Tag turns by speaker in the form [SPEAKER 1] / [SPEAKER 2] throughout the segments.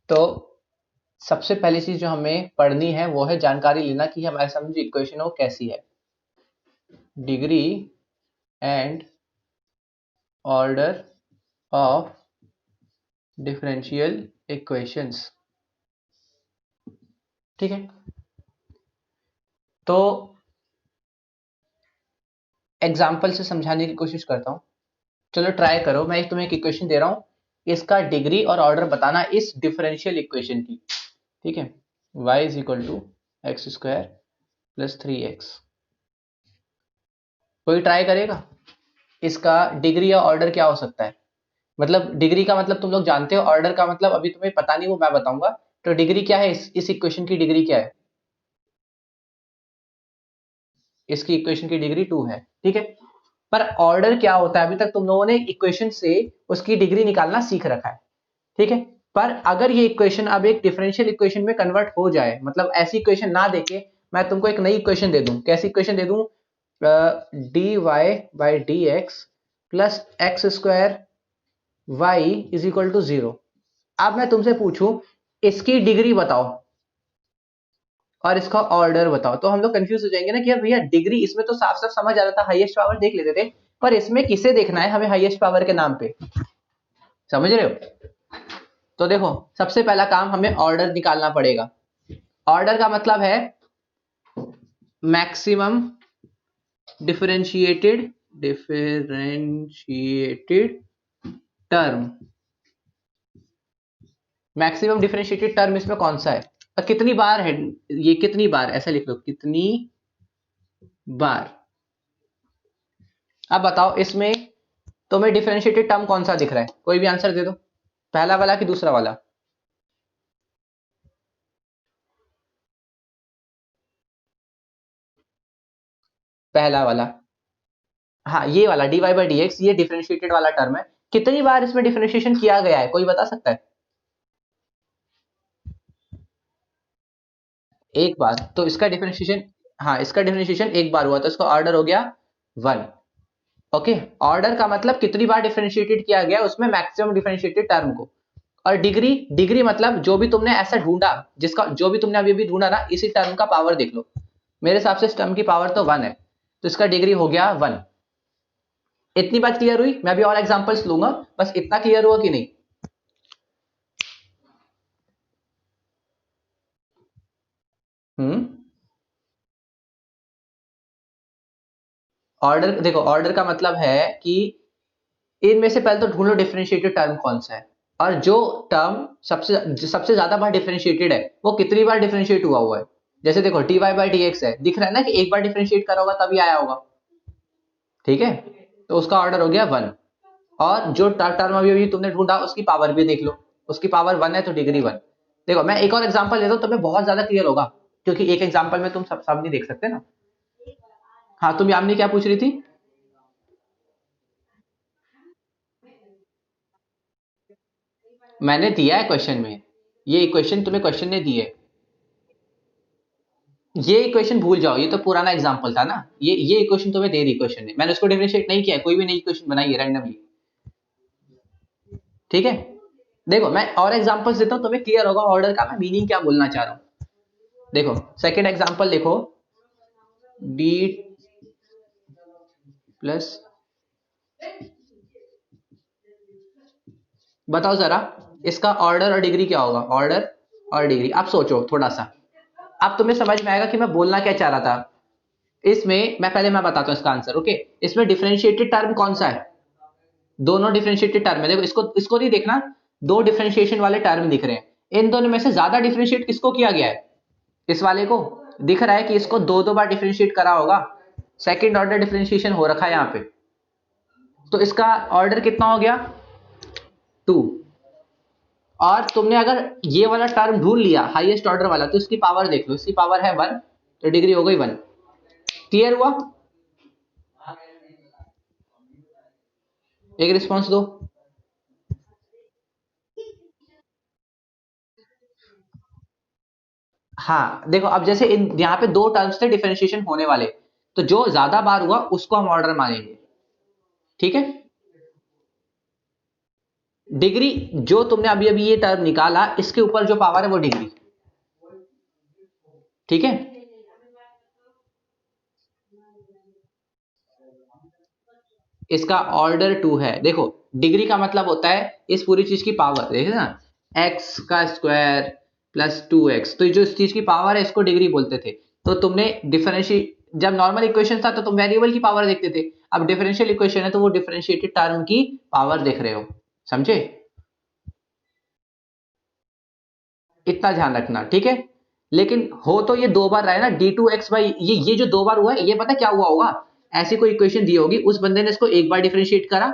[SPEAKER 1] तो सबसे पहली चीज जो हमें पढ़नी है वो है जानकारी लेना कि हमारे सामने जो इक्वेशन है वो कैसी है। Degree and order of differential equations. ठीक है, तो एग्जाम्पल से समझाने की कोशिश करता हूं। चलो ट्राई करो। मैं तुम्हें एक इक्वेशन दे रहा हूं, इसका डिग्री और ऑर्डर बताना इस डिफरेंशियल इक्वेशन की। ठीक है, y is equal to x square plus 3x। कोई ट्राई करेगा? इसका डिग्री या ऑर्डर क्या हो सकता है? मतलब डिग्री का मतलब तुम लोग जानते हो, ऑर्डर का मतलब अभी तुम्हें पता नहीं, वो मैं बताऊंगा। तो डिग्री क्या है, इस इक्वेशन की डिग्री क्या है? इसकी इक्वेशन की डिग्री 2 है। ठीक है, पर ऑर्डर क्या होता है अभी तक तुम लोगों ने इक्वेशन से उसकी डिग्री निकालना सीख रखा है। ठीक है, पर अगर ये इक्वेशन अब एक डिफरेंशियल इक्वेशन में कन्वर्ट हो जाए, मतलब ऐसी इक्वेशन ना देके मैं तुमको एक नई इक्वेशन दे दूं। कैसी इक्वेशन दे दूं? D Y by D x plus x square y is equal to 0। अब मैं तुमसे पूछूं इसकी डिग्री बताओ और इसका ऑर्डर बताओ, तो हम लोग कंफ्यूज हो जाएंगे ना कि यार भैया डिग्री इसमें तो साफ साफ समझ आ रहा था, हाईएस्ट पावर देख लेते थे, पर इसमें किसे देखना है हमें हाईएस्ट पावर के नाम पे। समझ रहे हो? तो देखो, सबसे पहला काम हमें ऑर्डर निकालना पड़ेगा। ऑर्डर का मतलब है maximum differentiated term. Maximum differentiated term इसमें कौन सा है और कितनी बार है? ये कितनी बार, ऐसा लिख लो, कितनी बार। अब बताओ इसमें तुम्हें डिफरेंशिएटेड टर्म कौन सा दिख रहा है? कोई भी आंसर दे दो, पहला वाला कि दूसरा वाला? पहला वाला। हाँ, ये वाला dy बाई डी एक्स, ये डिफरेंशिएटेड वाला टर्म है। कितनी बार इसमें डिफरेंशिएशन किया गया है, कोई बता सकता है? एक बार। तो इसका डिफरेंशिएशन, हाँ इसका डिफरेंशिएशन एक बार हुआ, तो इसका ऑर्डर हो गया 1। ओके, ऑर्डर का मतलब कितनी बार डिफरेंशिएटेड किया गया उसमें मैक्सिमम डिफरेंशिएटेड टर्म को। और डिग्री, डिग्री मतलब जो भी तुमने ऐसा ढूंढा, जिसका जो भी तुमने अभी अभी ढूंढा ना, इसी टर्म का पावर देख लो। मेरे हिसाब से इस टर्म की पावर तो 1 है, तो इसका डिग्री हो गया 1। इतनी बात क्लियर हुई? मैं भी और एग्जांपल्स लूंगा, बस इतना क्लियर हुआ कि नहीं? हम्म, ऑर्डर देखो, ऑर्डर का मतलब है कि इनमें से पहले तो ढूंढ लो डिफरेंशिएटेड टर्म कौन सा है, और जो टर्म सबसे सबसे ज्यादा बार डिफरेंशिएटेड है वो कितनी बार डिफरेंशिएट हुआ हुआ है। जैसे देखो dy बाई डी एक्स है, दिख रहा है ना कि एक बार डिफरेंशिएट करा होगा तभी आया होगा। ठीक है, तो उसका ऑर्डर हो गया 1। और जो टर्म अभी अभी तुमने ढूंढा उसकी पावर भी देख लो, उसकी पावर 1 है तो डिग्री 1। देखो मैं एक और एग्जांपल देता हूं, तुम्हें बहुत ज्यादा क्लियर होगा, क्योंकि एक एग्जांपल में तुम सब नहीं देख सकते ना। हाँ, तुम यामिनी क्या पूछ रही थी? मैंने दिया है क्वेश्चन में, ये इक्वेशन तुम्हें क्वेश्चन ने दी है। ये इक्वेशन भूल जाओ, ये तो पुराना एग्जांपल था ना। ये इक्वेशन तुम्हें दे दी क्वेश्चन ने, मैंने उसको डिफरेंशिएट नहीं किया है, कोई भी नई इक्वेशन बनाई है रैंडमली। ठीक है, देखो मैं और एग्जांपल्स देता हूं, तुम्हें क्लियर होगा ऑर्डर का मैं मीनिंग क्या बोलना चाह रहा हूं। देखो सेकंड एग्जांपल देखो, डी प्लस, बताओ जरा इसका ऑर्डर और डिग्री क्या होगा? ऑर्डर और डिग्री, आप सोचो थोड़ा सा, अब तुम्हें समझ में आएगा कि मैं बोलना क्या चाह रहा था। इसमें मैं बताता हूं इसका आंसर। ओके, इसमें डिफरेंशिएटेड टर्म कौन सा है? दोनों डिफरेंशिएटेड टर्म है। देखो इसको इसको नहीं देखना, दो डिफरेंशिएशन वाले टर्म दिख रहे हैं, इन दोनों में से ज्यादा डिफरेंशिएट किसको किया गया है? इस वाले को। दिख रहा है कि इसको दो दो बार डिफरेंशिएट करा होगा, सेकंड ऑर्डर डिफरेंशिएशन हो रखा है यहाँ पे। तो इसका ऑर्डर कितना हो गया? 2। और तुमने अगर ये वाला टर्म ढूंढ लिया हाईएस्ट ऑर्डर वाला, तो इसकी पावर देख लो, इसकी पावर है 1, तो डिग्री हो गई 1। क्लियर हुआ? एक रिस्पॉन्स दो। हाँ देखो, अब जैसे इन यहाँ पे दो टर्म्स थे डिफरेंशिएशन होने वाले, तो जो ज्यादा बार हुआ उसको हम ऑर्डर मानेंगे। ठीक है, डिग्री जो तुमने अभी अभी ये टर्म निकाला, इसके ऊपर जो पावर है वो डिग्री, ठीक है। इसका ऑर्डर 2 है। देखो डिग्री का मतलब होता है इस पूरी चीज की पावर, देखिए ना, एक्स का स्क्वायर प्लस 2x, तो जो इस चीज की पावर है इसको डिग्री बोलते थे। तो तुमने डिफरेंशिएट, जब नॉर्मल इक्वेशन था तो तुम वेरिएबल की पावर देखते थे, अब डिफरेंशियल इक्वेशन है तो वो डिफरेंशिएटेड टर्म की पावर देख रहे हो, समझे? इतना ध्यान रखना, ठीक है। लेकिन हो तो ये दो बार रहा है ना, d2x ये जो दो बार हुआ है, ये पता क्या हुआ होगा, ऐसी कोई इक्वेशन दी होगी, उस बंदे ने इसको एक बार डिफरेंशिएट करा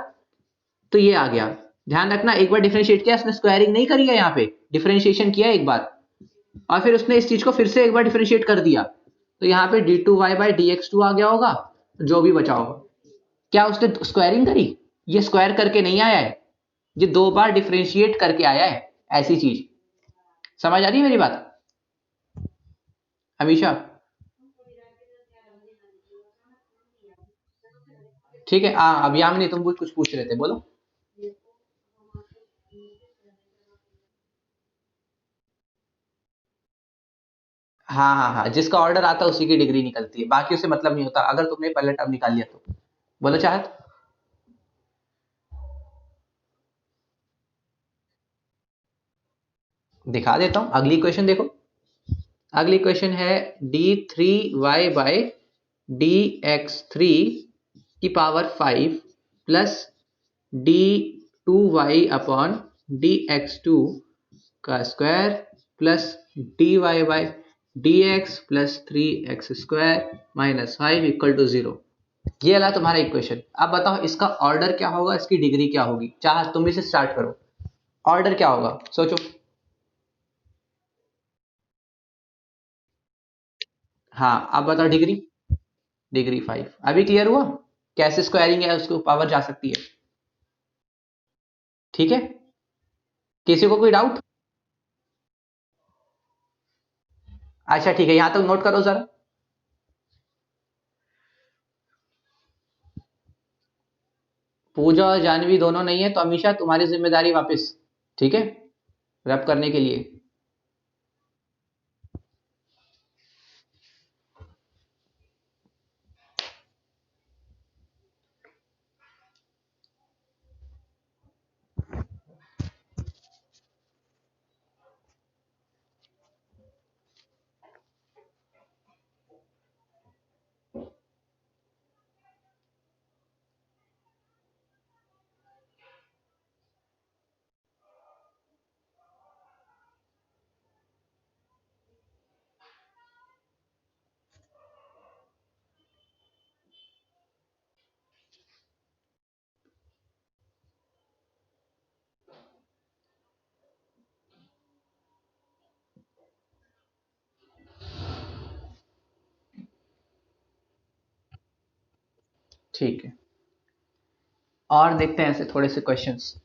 [SPEAKER 1] तो ये आ गया। ध्यान रखना, एक बार डिफरेंशिएट किया, उसने स्क्वायरिंग नहीं करी है, यहाँ पे डिफरेंशिएशन किया एक बार और फिर उसने इस चीज को फिर से एक बार डिफरेंशिएट कर दिया, तो यहाँ पे d2y/dx2 आ गया होगा, जो भी बचा होगा। क्या उसने स्क्वायरिंग करी? ये स्क्वायर करके नहीं आया है, ये दो बार डिफरेंशिएट करके आया है, ऐसी चीज। समझ आ रही है मेरी बात हमेशा? ठीक है। अब यामिनी तुम कुछ पूछ रहे थे, बोलो। हाँ हाँ हाँ, जिसका ऑर्डर आता है उसी की डिग्री निकलती है, बाकी उसे मतलब नहीं होता अगर तुमने पहले टर्म निकाल लिया तो। बोलो चाहत। दिखा देता हूं, अगली क्वेश्चन देखो। अगली क्वेश्चन है d3y/dx3 की पावर 5 प्लस d2y/dx2 का square plus dy/dx plus 3x² minus 5 equal to 0। ये वाला तुम्हारा इक्वेशन। अब बताओ इसका ऑर्डर क्या होगा, इसकी डिग्री क्या होगी? चाह तुम भी से स्टार्ट करो, ऑर्डर क्या होगा सोचो। हाँ अब बताओ डिग्री। डिग्री 5 अभी क्लियर हुआ कैसे स्क्वायरिंग है उसको पावर जा सकती है, ठीक है। किसी को कोई डाउट? अच्छा ठीक है, यहां तक नोट करो जरा। पूजा और जानवी दोनों नहीं है तो अमीषा तुम्हारी जिम्मेदारी वापस, ठीक है, रब करने के लिए। ठीक है, और देखते हैं ऐसे थोड़े से क्वेश्चंस।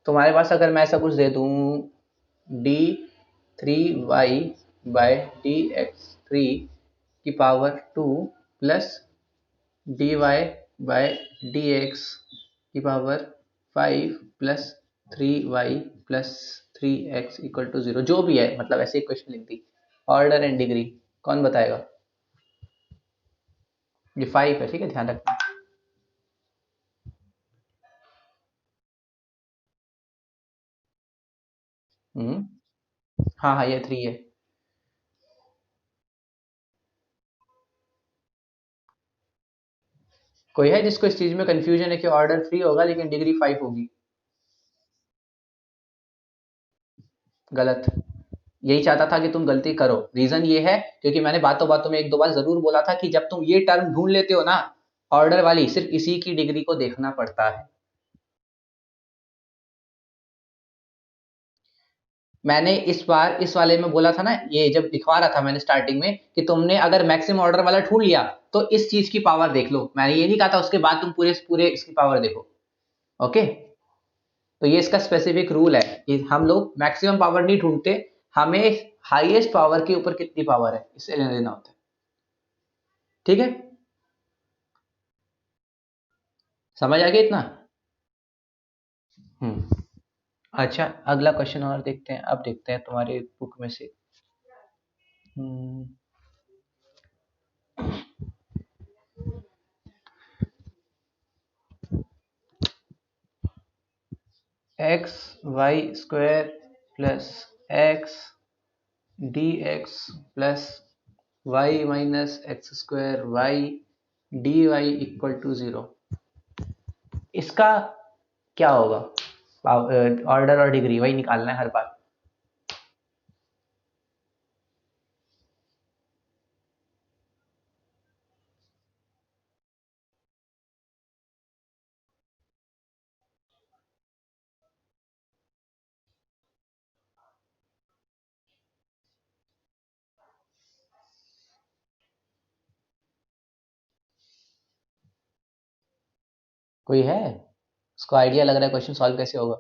[SPEAKER 1] तुम्हारे पास अगर मैं ऐसा कुछ दे दूं, d3y/dx3 की पावर 2 प्लस dy/dx की power 5 plus 3y plus 3x equal to 0, जो भी है, मतलब ऐसे इक्वेशन लिख दी। ऑर्डर एंड डिग्री कौन बताएगा? ये 5 है, ठीक है, ध्यान रखना। हम्म। हाँ हाँ, ये 3 है। कोई है जिसको इस चीज में कंफ्यूजन है कि ऑर्डर 3 होगा लेकिन डिग्री 5 होगी? गलत। यही चाहता था कि तुम गलती करो। रीजन ये है क्योंकि मैंने बातों बातों में एक दो बार जरूर बोला था कि जब तुम ये टर्म ढूंढ लेते हो ना, ऑर्डर वाली, सिर्फ इसी की डिग्री को देखना पड़ता है। मैंने इस बार इस वाले में बोला था ना, ये जब दिखवा रहा था मैंने स्टार्टिंग में, कि तुमने अगर मैक्सिमम ऑर्डर वाला ढूंढ लिया तो इस चीज की पावर देख लो। मैंने ये नहीं कहा था उसके बाद तुम पूरे पूरे इसकी पावर देखो। ओके, तो ये इसका स्पेसिफिक रूल है कि हम लोग मैक्सिमम पावर नहीं ढूंढते, हमें हाईएस्ट पावर के ऊपर कितनी पावर है इससे लेना देना होता है, ठीक है। समझ आ गया इतना? अच्छा, अगला क्वेश्चन और देखते हैं। अब देखते हैं तुम्हारे बुक में से। X y square plus x d x plus y minus x square y d y equal to 0। इसका क्या होगा? ऑर्डर और डिग्री वही निकालना है हर बार। कोई है उसको आइडिया लग रहा है क्वेश्चन सॉल्व कैसे होगा?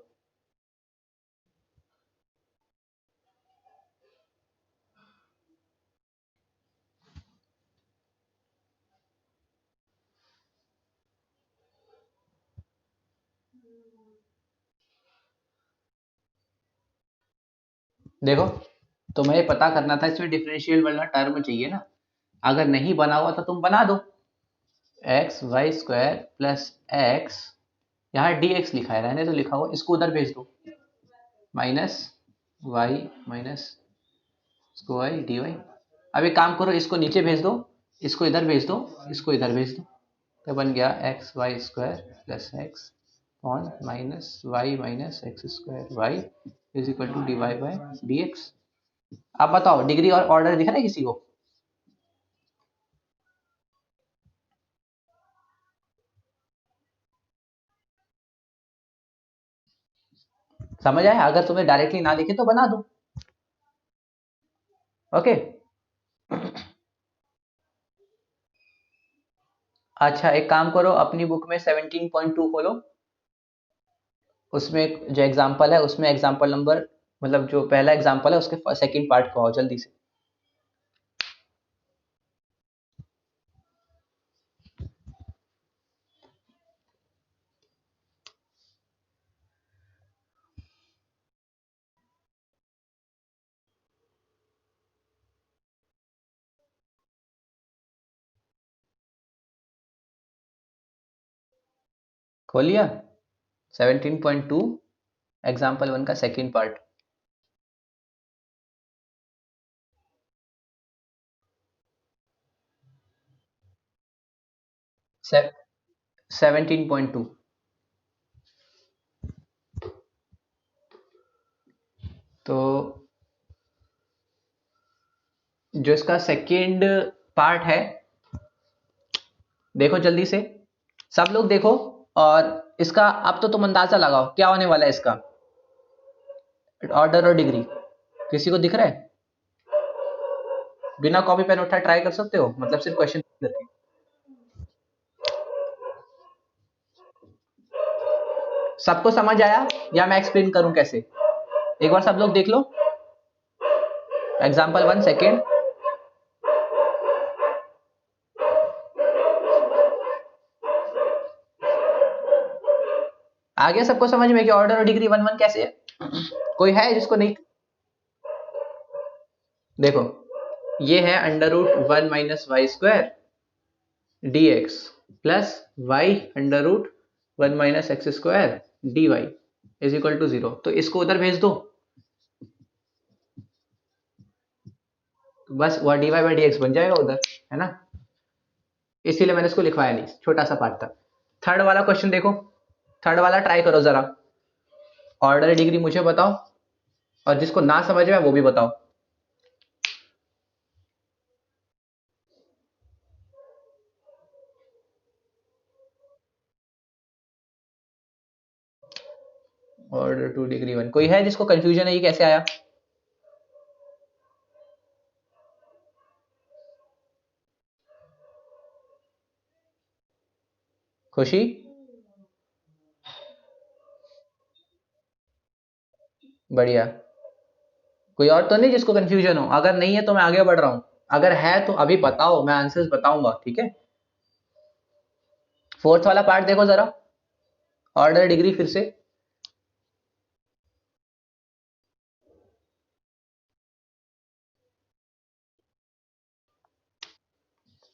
[SPEAKER 1] देखो, तुम्हें पता करना था इसमें डिफरेंशियल वाला टर्म चाहिए ना। अगर नहीं बना हुआ तो तुम बना दो। X y square plus x, यहाँ डी एक्स लिखा है, रहने तो लिखा हुआ, इसको उधर भेज दो। माइनस वाई माइनस इसको वाई डी वाई। अब एक काम करो, इसको नीचे भेज दो, इसको इधर भेज दो, इसको इधर भेज दो। तो बन गया x y square plus x on minus x square y is equal to d Y by D x. आप बताओ, डिग्री और ऑर्डर दिख रहा है किसी को? समझ आया? अगर तुम्हें डायरेक्टली ना दिखे तो बना दो। ओके। अच्छा, एक काम करो, अपनी बुक में 17.2 खोलो। उसमें जो एग्जांपल है उसमें एग्जांपल नंबर, मतलब जो पहला एग्जांपल है उसके सेकंड पार्ट को आओ जल्दी से। खोल लिया? 17.2 एग्जांपल 1 का सेकंड पार्ट। 17.2। तो जो इसका सेकंड पार्ट है, देखो जल्दी से, सब लोग देखो। और इसका अब तो तुम अंदाजा लगाओ क्या होने वाला है इसका ऑर्डर और डिग्री। किसी को दिख रहा है? बिना कॉपी पेन उठा ट्राई कर सकते हो, मतलब सिर्फ क्वेश्चन करके। सबको समझ आया या मैं एक्सप्लेन करूं कैसे? एक बार सब लोग देख लो एग्जांपल 1 सेकंड। आगे सबको समझ में कि ऑर्डर और डिग्री वन वन कैसे है? कोई है जिसको नहीं? देखो, ये है under root 1 minus y square d x plus y under root 1 minus x square D y is equal to 0। तो इसको उधर भेज दो, बस वह d Y by D x बन जाएगा उधर, है ना? इसीलिए मैंने इसको लिखवाया नहीं, छोटा सा पार्ट था। थर्ड वाला क्वेश्चन देखो, थर्ड वाला ट्राई करो जरा। ऑर्डर डिग्री मुझे बताओ, और जिसको ना समझ में वो भी बताओ। ऑर्डर 2 डिग्री 1, कोई है जिसको कंफ्यूजन है ये कैसे आया? खुशी? बढ़िया। कोई और तो नहीं जिसको कंफ्यूजन हो? अगर नहीं है तो मैं आगे बढ़ रहा हूं, अगर है तो अभी बताओ, मैं आंसर्स बताऊंगा, ठीक है? फोर्थ वाला पार्ट देखो जरा। ऑर्डर डिग्री फिर से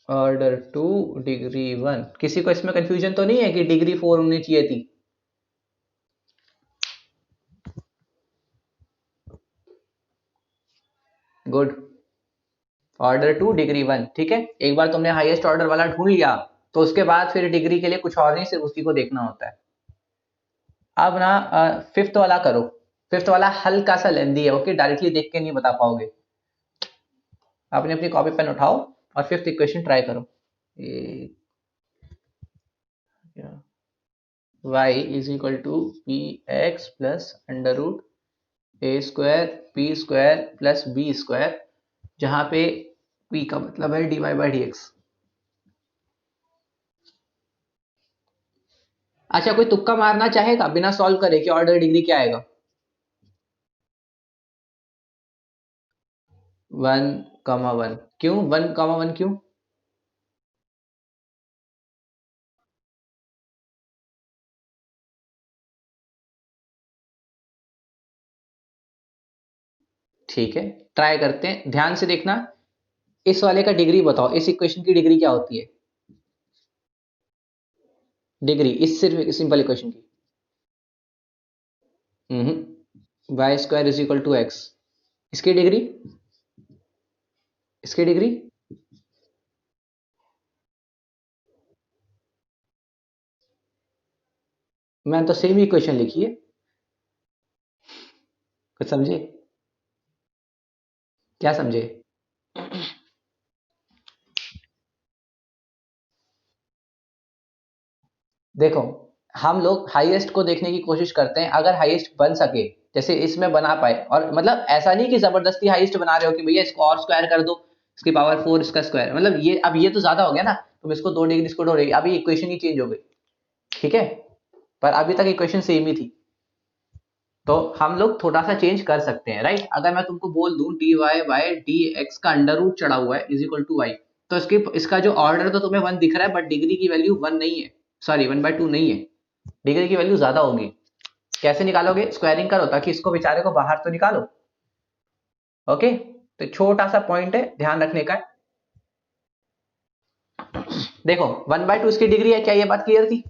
[SPEAKER 1] ऑर्डर 2 डिग्री 1। किसी को इसमें कंफ्यूजन तो नहीं है कि डिग्री 4 होनी चाहिए थी? गुड। ऑर्डर 2 डिग्री 1, ठीक है। एक बार तुमने हाईएस्ट ऑर्डर वाला ढूंढ लिया तो उसके बाद फिर डिग्री के लिए कुछ और नहीं, सिर्फ उसी को देखना होता है। अब ना फिफ्थ वाला करो। फिफ्थ वाला हल्का सा लेंदी है, ओके, डायरेक्टली देख के नहीं बता पाओगे। अपनी अपनी कॉपी पेन उठाओ और फिफ्थ इक्वेशन ट्राई करो। y is equal to p x plus under root A square p square plus B square, जहां पे p का मतलब है dy बाई डी एक्स। अच्छा, कोई तुक्का मारना चाहेगा बिना सॉल्व करे कि ऑर्डर डिग्री क्या आएगा? 1,1 क्यों? 1,1 क्यों? ठीक है, ट्राई करते हैं, ध्यान से देखना। इस वाले का डिग्री बताओ, इस इक्वेशन की डिग्री क्या होती है? डिग्री इस सिर्फ सिंपल इक्वेशन की। Y square is equal to x. इसकी डिग्री, इसकी डिग्री मैंने तो सेम ही इक्वेशन लिखी है। कुछ समझे? क्या समझे? देखो, हम लोग हाईएस्ट को देखने की कोशिश करते हैं, अगर हाईएस्ट बन सके, जैसे इसमें बना पाए, और मतलब ऐसा नहीं कि जबरदस्ती हाईएस्ट बना रहे हो कि भैया इसको और स्क्वायर कर दो, इसकी पावर 4 इसका स्क्वायर, मतलब ये अब ये तो ज्यादा हो गया ना। तुम इसको 2 डिग्री, इसको 2 डिग्री, अभी इक्वेशन ही चेंज हो गई, ठीक है। पर अभी तक इक्वेशन सेम ही थी, तो हम लोग थोड़ा सा चेंज कर सकते हैं, राइट। अगर मैं तुमको बोल दूं d Y by D x का अंडर रूट चढ़ा हुआ है इज इक्वल टू वाई, तो इसकी इसका जो ऑर्डर तो तुम्हें 1 दिख रहा है, बट डिग्री की वैल्यू 1 नहीं है, सॉरी 1/2 नहीं है, डिग्री की वैल्यू ज्यादा होगी। कैसे निकालोगे? स्क्वायरिंग करो ताकि इसको बेचारे को बाहर तो निकालो। ओके, तो छोटा सा पॉइंट है ध्यान रखने का। देखो 1/2 इसकी डिग्री है, क्या ये बात क्लियर थी?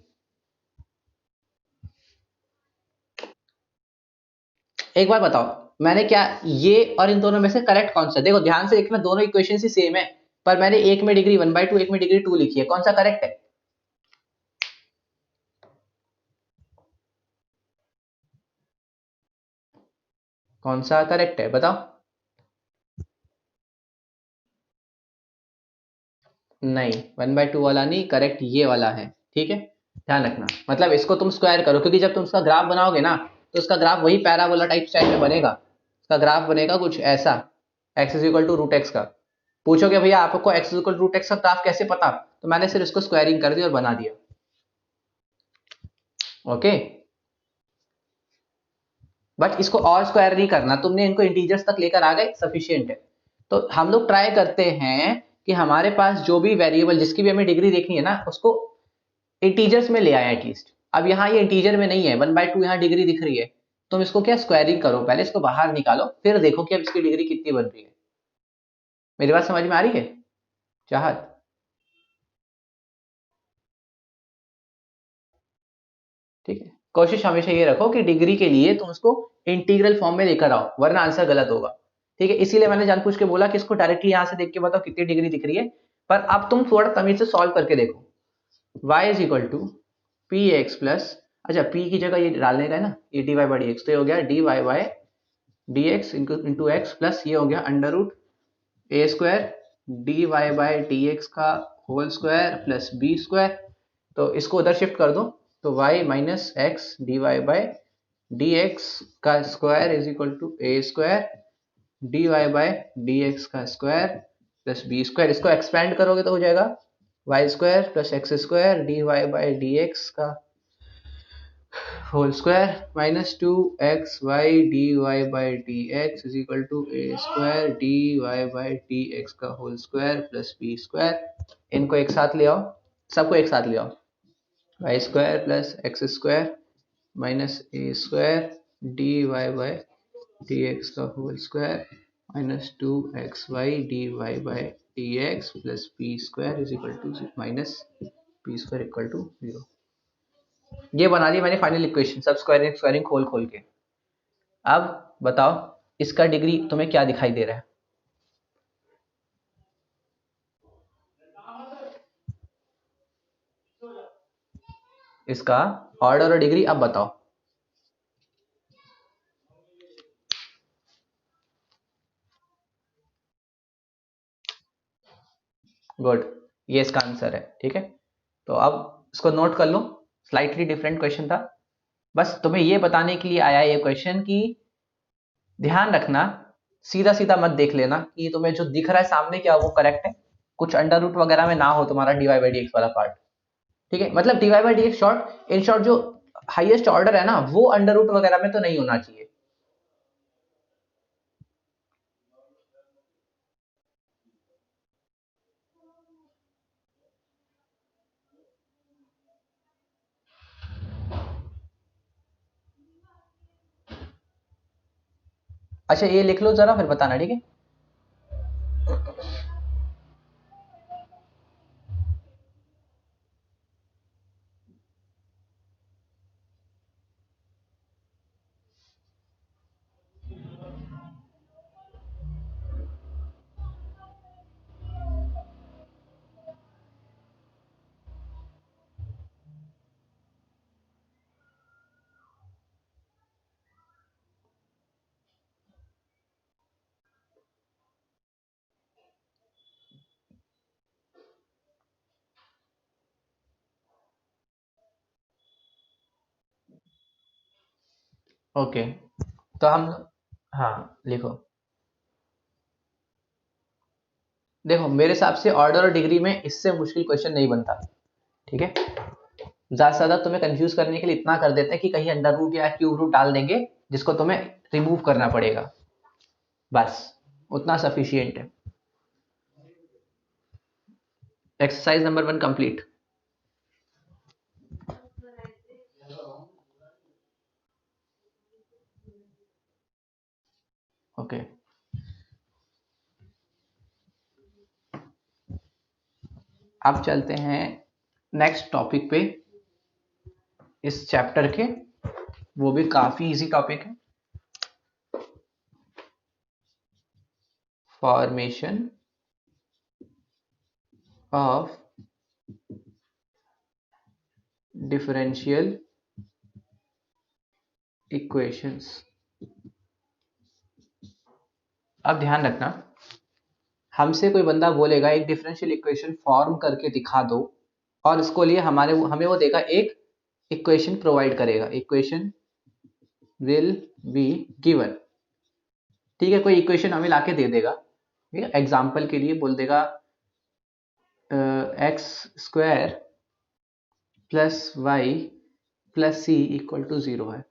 [SPEAKER 1] एक बार बताओ, मैंने क्या, ये और इन दोनों में से करेक्ट कौन सा? देखो ध्यान से देखना, दोनों इक्वेशन ही सेम है, पर मैंने एक में डिग्री 1/2 एक में डिग्री 2 लिखी है, कौन सा करेक्ट है? कौन सा करेक्ट है बताओ? नहीं, 1/2 वाला नहीं करेक्ट, ये वाला है, ठीक है। ध्यान रखना, मतलब इसको तुम स्क्वायर करो, क्योंकि जब तुम उसका ग्राफ बनाओगे ना, तो उसका ग्राफ वही पैराबोला टाइप स्टाइल में बनेगा। उसका ग्राफ बनेगा कुछ ऐसा, x is equal to root x का। पूछोगे भैया आपको x is equal to root x का ग्राफ कैसे पता, तो मैंने सिर्फ इसको स्क्वायरिंग कर दी और बना दिया। ओके, बट इसको और स्क्वायर नहीं करना, तुमने इनको इंटीजर्स तक लेकर आ गए, सफिशियंट है। तो हम लोग ट्राई करते हैं कि हमारे पास जो भी वेरिएबल जिसकी भी हमें डिग्री देखनी है ना, उसको इंटीजर्स में ले आए एटलीस्ट। अब यहाँ ये इंटीजर में नहीं है, 1/2 यहाँ डिग्री दिख रही है, तुम इसको क्या स्क्वायरिंग करो, पहले इसको बाहर निकालो, फिर देखो कि अब इसकी डिग्री कितनी बन रही है। मेरी बात समझ में आ रही है चाहत? ठीक है, कोशिश हमेशा ये रखो कि डिग्री के लिए तुम उसको इंटीग्रल फॉर्म में लेकर आओ, वरना आंसर गलत होगा। ठीक है, इसीलिए मैंने जानबूझ के बोला कि इसको डायरेक्टली यहां से देख के बताओ कितनी डिग्री दिख रही है। पर अब तुम थोड़ा तमीज से सॉल्व करके देखो। y is equal to p x plus, अच्छा p की जगह ये डालने का है ना, ये D Y by D X, तो ये हो गया D Y by D X into X plus ये हो गया under root A square D Y by D x का whole square plus B square. तो इसको उधर शिफ्ट कर दो, तो y minus X D Y by D x का square is equal to A square D Y by D x का square plus B square. इसको एक्सपेंड करोगे तो हो जाएगा Y square plus x square D Y by D x का whole square minus 2xy D Y by D x is equal to A square D Y by D x का whole square plus B square. इनको एक साथ ले आओ, सबको एक साथ ले आओ, Y square plus x square minus A square D Y by D x का whole square minus 2xy dy by D x plus P square is equal to minus P square equal to 0। ये बना दी मैंने final equation, सब squaring squaring खोल खोल के। अब बताओ इसका डिग्री तुम्हें क्या दिखाई दे रहा है? इसका ऑर्डर और डिग्री अब बताओ। गुड, ये इसका आंसर है। ठीक है, तो अब इसको नोट कर लो, स्लाइटली डिफरेंट क्वेश्चन था। बस तुम्हें ये बताने के लिए आया ये क्वेश्चन कि ध्यान रखना, सीधा सीधा मत देख लेना कि तुम्हें जो दिख रहा है सामने क्या वो करेक्ट है, कुछ अंडर रूट वगैरह में ना हो तुम्हारा dy बाई dx वाला पार्ट। ठीक है, मतलब dy by dx short, in short जो हाईएस्ट ऑर्डर है ना वो अंडर रूट वगैरह में तो नहीं होना चाहिए। अच्छा ये लिख लो जरा, फिर बताना। ठीक है, ओके। तो हम, हाँ लिखो। देखो मेरे हिसाब से ऑर्डर और डिग्री में इससे मुश्किल क्वेश्चन नहीं बनता। ठीक है, ज्यादा से ज्यादा तुम्हें कंफ्यूज करने के लिए इतना कर देते हैं कि कहीं अंडर रूट या क्यूब रूट डाल देंगे जिसको तुम्हें रिमूव करना पड़ेगा, बस उतना सफिशियंट है। Exercise number 1 complete. ओके, अब चलते हैं नेक्स्ट टॉपिक पे इस चैप्टर के, वो भी काफी इजी टॉपिक है, फॉर्मेशन ऑफ डिफरेंशियल इक्वेशंस। अब ध्यान रखना, हमसे कोई बंदा बोलेगा एक डिफरेंशियल इक्वेशन फॉर्म करके दिखा दो, और इसको लिए हमें वो देगा एक इक्वेशन प्रोवाइड करेगा, इक्वेशन विल बी गिवन। ठीक है, कोई इक्वेशन हमें लाके दे देगा। ठीक है, एग्जाम्पल के लिए बोल देगा x square plus y plus c equal to 0 है,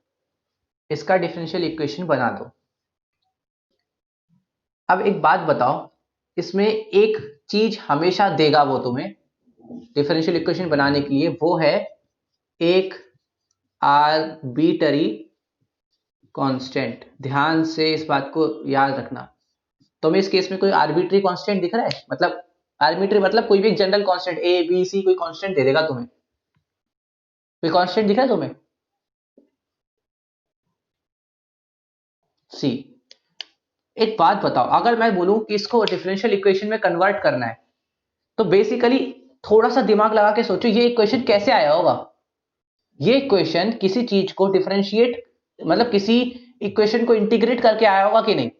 [SPEAKER 1] इसका डिफरेंशियल इक्वेशन बना दो। अब एक बात बताओ, इसमें एक चीज हमेशा देगा वो तुम्हें डिफरेंशियल इक्वेशन बनाने के लिए, वो है एक आर्बिटरी कांस्टेंट। ध्यान से इस बात को याद रखना। तुम्हें इस केस में कोई आर्बिटरी कांस्टेंट दिख रहा है? मतलब आर्बिटरी मतलब कोई भी एक general constant a b c कोई कांस्टेंट दे देगा तुम्हें, कोई कांस्टेंट दिख रहा है तुम्हें? सी। एक बात बताओ, अगर मैं बोलूं कि इसको डिफरेंशियल इक्वेशन में कन्वर्ट करना है, तो बेसिकली थोड़ा सा दिमाग लगा के सोचो ये इक्वेशन कैसे आया होगा। ये इक्वेशन किसी चीज को डिफरेंशिएट, मतलब किसी इक्वेशन को इंटीग्रेट करके आया होगा कि नहीं,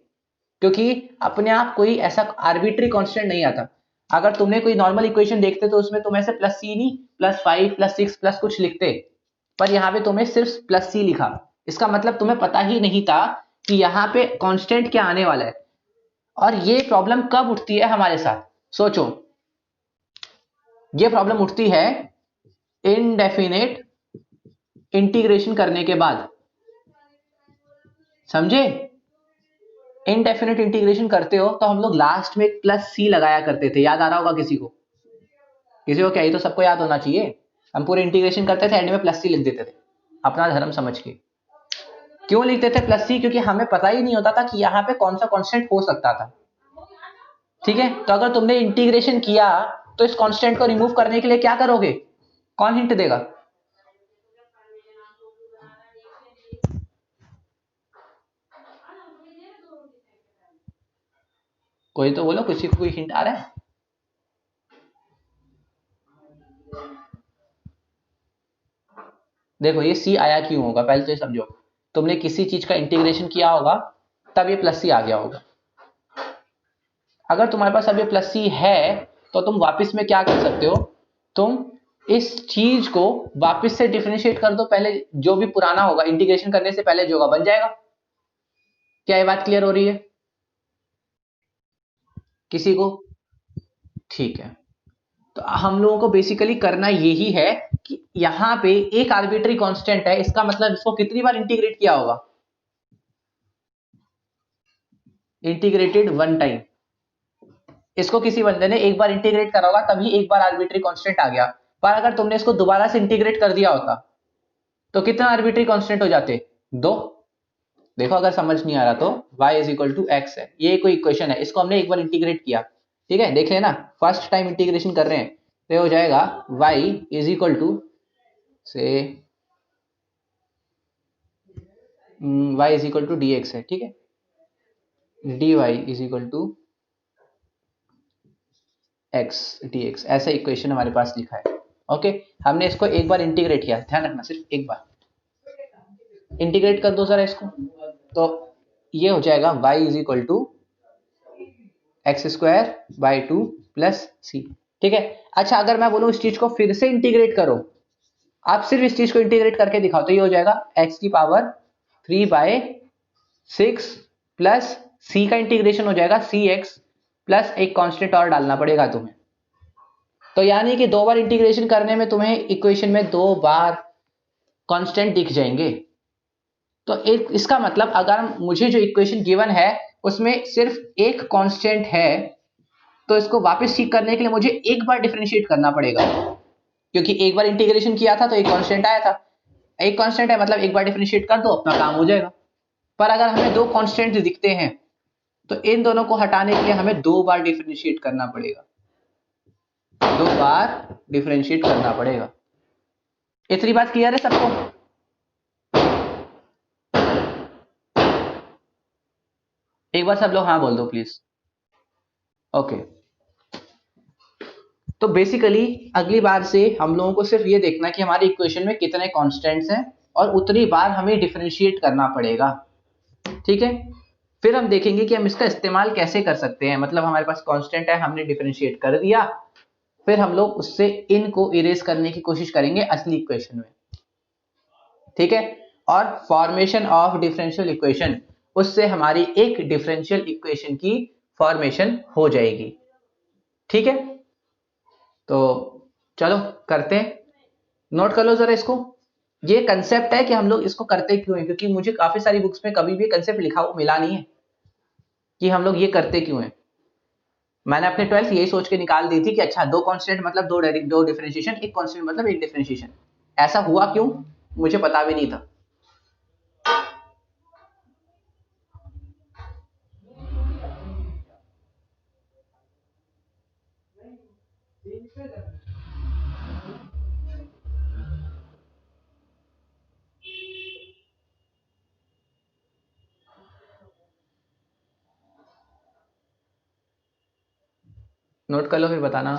[SPEAKER 1] क्योंकि अपने आप कोई ऐसा आर्बिट्री कांस्टेंट नहीं आता। अगर तुमने कोई नॉर्मल इक्वेशन देखते तो उसमें तुम ऐसे प्लस सी नहीं प्लस 5 प्लस 6 प्लस कुछ लिखते, पर यहाँ पे तुम्हें सिर्फ प्लस सी लिखा। इसका मतलब तुम्हें पता ही नहीं था कि यहाँ पे कांस्टेंट क्या आने वाला है। और ये प्रॉब्लम कब उठती है हमारे साथ, सोचो। ये प्रॉब्लम उठती है इनडेफिनेट इंटीग्रेशन करने के बाद, समझे? इनडेफिनेट इंटीग्रेशन करते हो तो हम लोग लास्ट में एक प्लस सी लगाया करते थे, याद आ रहा होगा किसी को? किसी को क्या? ये तो सबको याद होना चाहिए। हम पूरे इंटीग्रेशन करते थे, एंड में प्लस सी लिख देते थे। अपना धर्म समझ के। क्यों लिखते थे प्लस सी? क्योंकि हमें पता ही नहीं होता था कि यहाँ पे कौन सा कांस्टेंट हो सकता था। ठीक है, तो अगर तुमने इंटीग्रेशन किया तो इस कांस्टेंट को रिमूव करने के लिए क्या करोगे? कौन हिंट देगा? कोई तो बोलो, किसी को कोई हिंट आ रहा है? देखो ये सी आया क्यों होगा, पहले तो ये समझो। तुमने किसी चीज का इंटीग्रेशन किया होगा तब ये प्लस सी आ गया होगा। अगर तुम्हारे पास अब ये प्लस सी है तो तुम वापस में क्या कर सकते हो? तुम इस चीज को वापस से डिफरेंशिएट कर दो, पहले जो भी पुराना होगा इंटीग्रेशन करने से पहले जो होगा बन जाएगा। क्या ये बात क्लियर हो रही है किसी को? ठीक है, तो हम लोगों को बेसिकली करना यही है कि यहां पे एक आर्बिट्री कांस्टेंट है, इसका मतलब इसको कितनी बार इंटीग्रेट किया होगा? Integrated one time. इसको किसी बंदे ने एक बार इंटीग्रेट करा होगा तभी एक बार आर्बिट्री कांस्टेंट आ गया। पर अगर तुमने इसको दोबारा से इंटीग्रेट कर दिया होता तो कितना आर्बिट्री कांस्टेंट हो जाते? दो। देखो अगर समझ नहीं आ रहा तो y is equal to x है, ये कोई इक्वेशन है, इसको हमने एक बार इंटीग्रेट किया। ठीक है, देख लेना, फर्स्ट टाइम इंटीग्रेशन कर रहे हैं तो ये हो जाएगा y इज इक्वल टू से y is equal to d x है। ठीक है, dy is equal to x d x, ऐसा इक्वेशन हमारे पास लिखा है। ओके, हमने इसको एक बार इंटीग्रेट किया, ध्यान रखना सिर्फ एक बार इंटीग्रेट कर दो जरा इसको, तो ये हो जाएगा y is equal to x square by two plus C. ठीक है, अच्छा अगर मैं बोलूं इस चीज को फिर से इंटीग्रेट करो, आप सिर्फ इस चीज को इंटीग्रेट करके दिखाओ, तो ये हो जाएगा x की पावर 3/6 प्लस सी का इंटीग्रेशन हो जाएगा सी एक्स प्लस एक कांस्टेंट और डालना पड़ेगा तुम्हें। तो यानी कि दो बार इंटीग्रेशन करने में तुम्हें इक्वेशन में दो बार कांस्टेंट दिख जाएंगे। तो एक इसका मतलब अगर मुझे जो इक्वेशन गिवन है उसमें सिर्फ एक कांस्टेंट है तो इसको वापस ठीक करने के लिए मुझे एक बार डिफरेंशिएट करना पड़ेगा, क्योंकि एक बार इंटीग्रेशन किया था तो एक कांस्टेंट आया था। एक कांस्टेंट है मतलब एक बार डिफरेंशिएट कर दो, अपना काम हो जाएगा। पर अगर हमें दो कांस्टेंट दिखते हैं तो इन दोनों को हटाने के लिए हमें दो बार डिफरेंशिएट करना पड़ेगा, दो बार डिफरेंशिएट करना पड़ेगा। इतनी बात क्लियर है सबको? एक बार सब लोग हाँ बोल दो प्लीज। ओके, तो बेसिकली अगली बार से हम लोगों को सिर्फ ये देखना कि हमारी इक्वेशन में कितने कांस्टेंट्स हैं और उतनी बार हमें डिफरेंशिएट करना पड़ेगा। ठीक है, फिर हम देखेंगे कि हम इसका इस्तेमाल कैसे कर सकते हैं। मतलब हमारे पास कांस्टेंट है, हमने डिफरेंशिएट कर दिया, फिर हम लोग उससे इन को इरेज करने की कोशिश करेंगे असली इक्वेशन में। ठीक है, और फॉर्मेशन ऑफ डिफरेंशियल इक्वेशन, उससे हमारी एक डिफरेंशियल इक्वेशन की फॉर्मेशन हो जाएगी। ठीक है, तो चलो करते हैं, नोट कर लो जरा इसको। ये कंसेप्ट है कि हम लोग इसको करते क्यों हैं, क्योंकि मुझे काफी सारी बुक्स में कभी भी कंसेप्ट लिखा हुआ मिला नहीं है कि हम लोग ये करते क्यों हैं। मैंने अपने 12th यही सोच के निकाल दी थी कि अच्छा दो कांस्टेंट मतलब दो डिफरेंशिएशन, एक कांस्टेंट मतलब एक डिफरेंशिएशन। ऐसा हुआ क्यों मुझे पता भी नहीं था। नोट कर लो फिर बताना।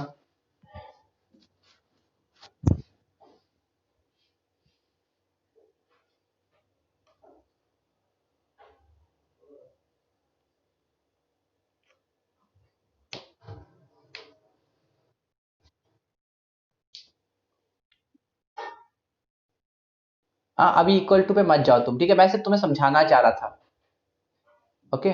[SPEAKER 1] हाँ, अभी इक्वल टू पे मत जाओ तुम, ठीक है, मैं सिर्फ तुम्हें समझाना चाह रहा था। ओके,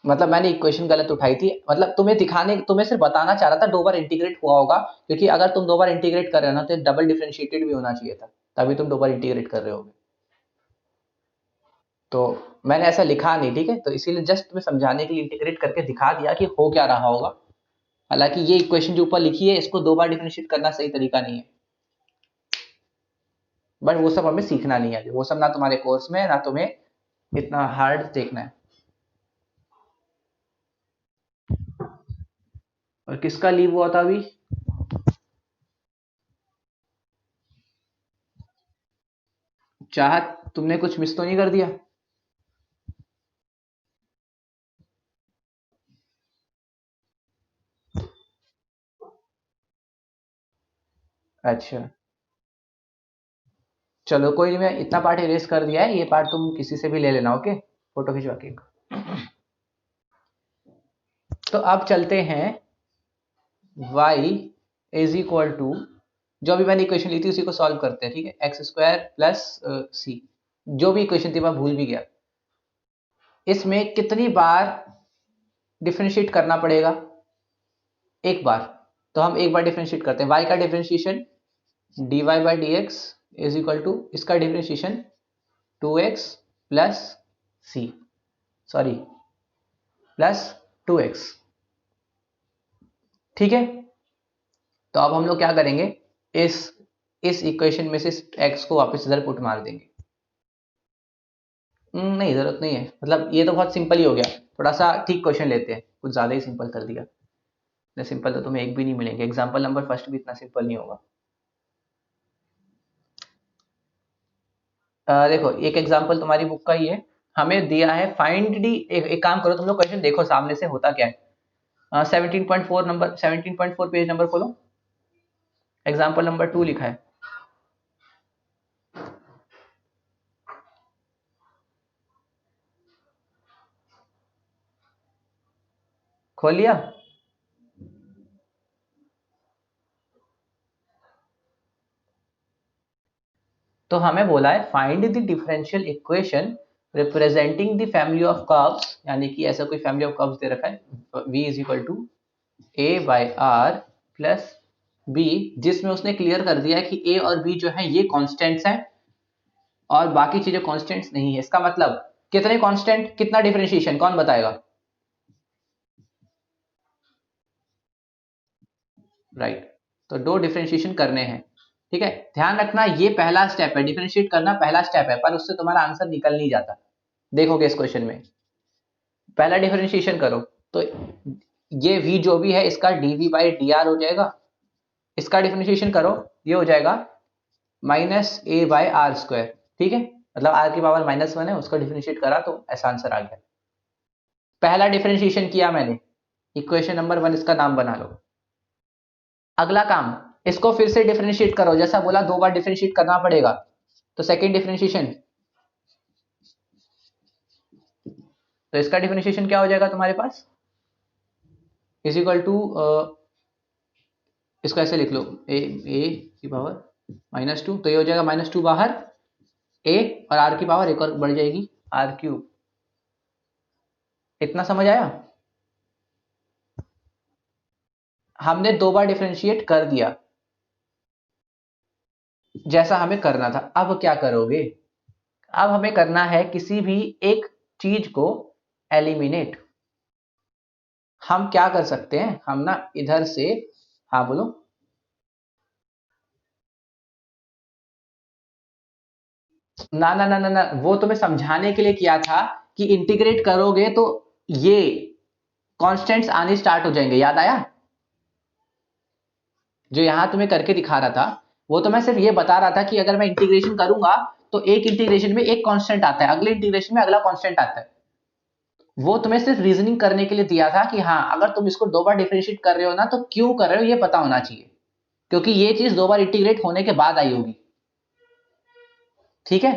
[SPEAKER 1] मतलब मैंने इक्वेशन गलत उठाई थी, मतलब तुम्हें दिखाने, तुम्हें सिर्फ बताना चाह रहा था दो बार इंटीग्रेट हुआ होगा, क्योंकि अगर तुम दो बार इंटीग्रेट कर रहे हो ना तो डबल डिफरेंशिएटेड भी होना चाहिए था, तभी तुम दो बार इंटीग्रेट कर रहे होगे। तो मैंने ऐसा लिखा नहीं, ठीक है, तो इसीलिए जस्ट तुम्हें समझाने के लिए इंटीग्रेट करके दिखा दिया कि हो क्या रहा होगा। हालांकि ये इक्वेशन जो ऊपर लिखी है इसको दो बार डिफरेंशिएट करना सही तरीका नहीं है। बट वो सब हमें सीखना नहीं है, वो सब ना तुम्हारे कोर्स में, ना तुम्हें इतना हार्ड देखना है। और किसका लीव हुआ था अभी? चाहत, तुमने कुछ मिस तो नहीं कर दिया? अच्छा चलो कोई नहीं, मैं इतना पार्ट इरेज कर दिया है, ये पार्ट तुम किसी से भी ले लेना, ओके, फोटो खिंचवा के। तो अब चलते हैं y इज इक्वल टू, जो अभी मैंने इक्वेशन ली थी उसी को सॉल्व करते हैं, ठीक है। एक्स स्क्वायर प्लस सी, जो भी इक्वेशन थी मैं भूल भी गया। इसमें कितनी बार डिफरेंशिएट करना पड़ेगा? एक बार। तो हम एक बार डिफरेंशिएट करते हैं। y का differentiation dy by D x is equal to, इसका differentiation 2x plus c, sorry plus 2x, ठीक है। तो अब हम लोग क्या करेंगे, इस इस इक्वेशन में से x को वापस इधर पुट मार देंगे। नहीं जरूरत नहीं है, मतलब ये तो बहुत सिंपल ही हो गया। थोड़ा सा ठीक क्वेश्चन लेते हैं, कुछ ज्यादा ही सिंपल कर दिया। इतने सिंपल तो तुम्हें एक भी नहीं मिलेंगे, एग्जाम्पल नंबर फर्स्ट भी इतना सिंपल नहीं होगा। देखो एक एग्जाम्पल तुम्हारी बुक का ही है, हमें दिया है फाइंड डी, एक काम करो तुम लोग, क्वेश्चन देखो सामने से होता क्या है। 17.4 नंबर, 17.4 पेज नंबर खोलो, एग्जाम्पल नंबर 2 लिखा है। खोल लिया? तो हमें बोला है find the differential equation representing the family of curves, यानी कि ऐसा कोई फैमिली ऑफ कर्व्स दे रखा है, v is equal to a by r plus b, जिसमें उसने क्लियर कर दिया है कि a और b जो है ये कॉन्स्टेंट्स हैं और बाकी चीजें कॉन्स्टेंट्स नहीं है। इसका मतलब कितने कॉन्स्टेंट, कितना डिफरेंशिएशन, कौन बताएगा? राइट, तो दो डिफरेंशिएशन करने हैं, ठीक है। ध्यान रखना ये पहला स्टेप है, डिफरेंशिएट करना पहला स्टेप है, पर उससे तुम्हारा आंसर निकल नहीं जाता। देखोगे इस क्वेश्चन में पहला डिफरेंशिएशन करो तो ये v जो भी है इसका dv बाई डी आर हो जाएगा, इसका डिफरेंशिएशन करो ये हो जाएगा minus a by r square, ठीक है। मतलब आर की पावर -1 है, उसका डिफरेंशिएट करा तो ऐसा आंसर आ गया। पहला डिफरेंशिएशन किया मैंने, इक्वेशन नंबर 1 इसका नाम बना लो। अगला काम, इसको फिर से डिफरेंशिएट करो, जैसा बोला 2 बार डिफरेंशिएट करना पड़ेगा। तो सेकेंड डिफरेंशिएशन, तो इसका डिफरेंशिएशन क्या हो जाएगा तुम्हारे पास, इज इक्वल टू, इसको ऐसे लिख लो, ए की पावर -2, तो ये हो जाएगा -2 बाहर, ए और आर की पावर एक और बढ़ जाएगी, आर क्यूब। इतना समझ आया? हमने 2 बार डिफरेंशिएट कर दिया जैसा हमें करना था। अब क्या करोगे, अब हमें करना है किसी भी एक चीज को एलिमिनेट। हम क्या कर सकते हैं, हम ना इधर से, हाँ बोलो। ना ना ना ना ना, वो तुम्हें समझाने के लिए किया था कि इंटीग्रेट करोगे तो ये कॉन्स्टेंट्स आने स्टार्ट हो जाएंगे, याद आया? जो यहां तुम्हें करके दिखा रहा था वो तो मैं सिर्फ ये बता रहा था कि अगर मैं इंटीग्रेशन करूंगा तो एक इंटीग्रेशन में एक कांस्टेंट आता है, अगले इंटीग्रेशन में अगला कांस्टेंट आता है। वो तुम्हें सिर्फ रीजनिंग करने के लिए दिया था कि हाँ अगर तुम इसको 2 बार डिफरेंशिएट कर रहे हो ना तो क्यों कर रहे हो ये पता होना चाहिए, क्योंकि ये चीज 2 बार इंटीग्रेट होने के बाद आई होगी, ठीक है।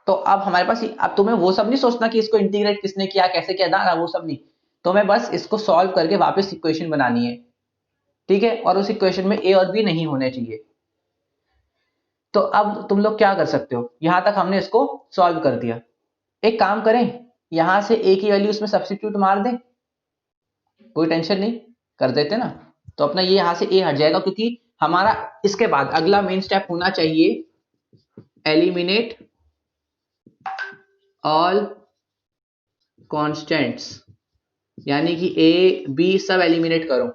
[SPEAKER 1] तो अब हमारे पास, अब तुम्हें वो सब नहीं सोचना कि इसको इंटीग्रेट किसने किया, कैसे किया, ना वो सब नहीं। तुम्हें बस इसको सॉल्व करके वापस इक्वेशन बनानी है, ठीक है। और उस इक्वेशन में ए और बी नहीं होने चाहिए। तो अब तुम लोग क्या कर सकते हो, यहां तक हमने इसको सॉल्व कर दिया। एक काम करें, यहां से ए की वैल्यू इसमें सब्स्टिट्यूट मार दें, कोई टेंशन नहीं, कर देते ना। तो अपना ये यहां से ए हट जाएगा, क्योंकि हमारा इसके बाद अगला मेन स्टेप होना चाहिए एलिमिनेट ऑल कांस्टेंट्स, यानी कि ए बी सब एलिमिनेट करो।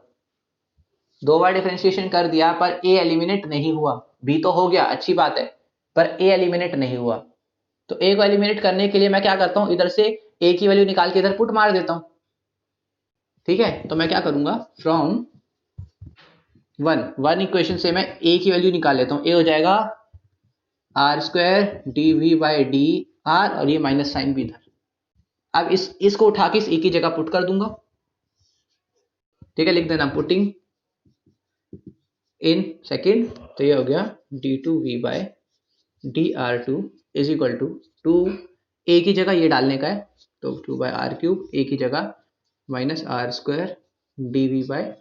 [SPEAKER 1] 2 बार डिफरेंशिएशन कर दिया पर ए एलिमिनेट नहीं हुआ, बी तो हो गया, अच्छी बात है, पर ए एलिमिनेट नहीं हुआ। तो ए को एलिमिनेट करने के लिए मैं क्या करता हूं, इधर से ए की वैल्यू निकाल के इधर पुट मार देता हूं। ठीक है, तो मैं क्या करूंगा, फ्रॉम वन इक्वेशन से मैं ए की वैल्यू निकाल लेता हूं। ए हो जाएगा r square d v by d r, और ये माइनस साइन भी इधर। अब इसको उठा के इस ए की जगह पुट कर दूंगा। ठीक है, लिख देना पुटिंग इन सेकेंड, तो ये हो गया D two we by D R two is equal to A की जगह ये डालने का है, तो 2/r³ ए की जगह minus r square d v by